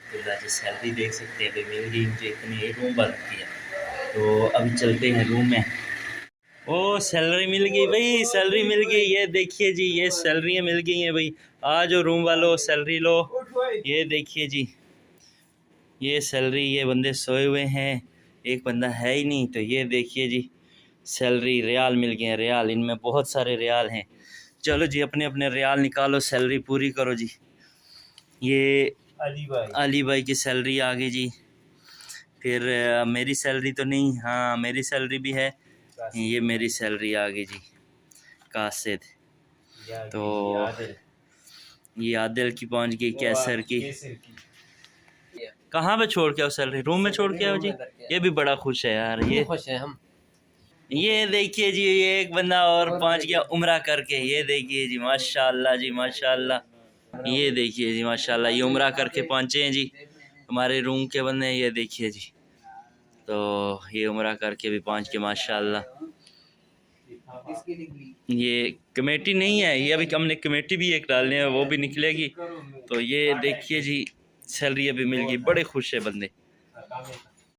अल्हम्दुलिल्लाह जी सैलरी देख सकते हैं भाई मिल गई मुझे, इतनी एक रूम बंद किया। तो अभी चलते हैं रूम में। ओ सैलरी मिल गई भाई, सैलरी मिल गई, ये देखिए जी ये सैलरी मिल गई हैं भाई। आ जाओ रूम वालों सैलरी लो, ये देखिए जी ये सैलरी, ये बंदे सोए हुए हैं, एक बंदा है ही नहीं। तो ये देखिए जी सैलरी, रियाल मिल गए हैं, रियाल, इनमें बहुत सारे रियाल हैं। चलो जी अपने अपने रियाल निकालो, सैलरी पूरी करो जी। ये अली भाई की सैलरी आ गई जी। फिर मेरी सैलरी तो नहीं, हाँ मेरी सैलरी भी है, ये मेरी सैलरी आ गई जी कासिद। तो ये आदिल की पहुंच गई, कैसर की। कहाँ पे छोड़ के आओ सैलरी? रूम में छोड़ के आओ जी। ये भी बड़ा खुश है यार, ये खुश है हम। ये देखिए जी ये एक बंदा और पहुंच गया उम्रा करके, ये देखिए जी माशाल्लाह जी माशाल्लाह। ये देखिए जी माशाल्लाह, ये उम्रा करके पहुंचे हैं जी हमारे रूम के बंदे, ये देखिए जी। तो ये उम्रा करके भी पहुंच के माशाल्लाह। ये कमेटी नहीं है, ये अभी हमने कमेटी भी एक डालनी है, वो भी निकलेगी। तो ये देखिए जी सैलरी अभी मिल गई, बड़े खुश है बंदे।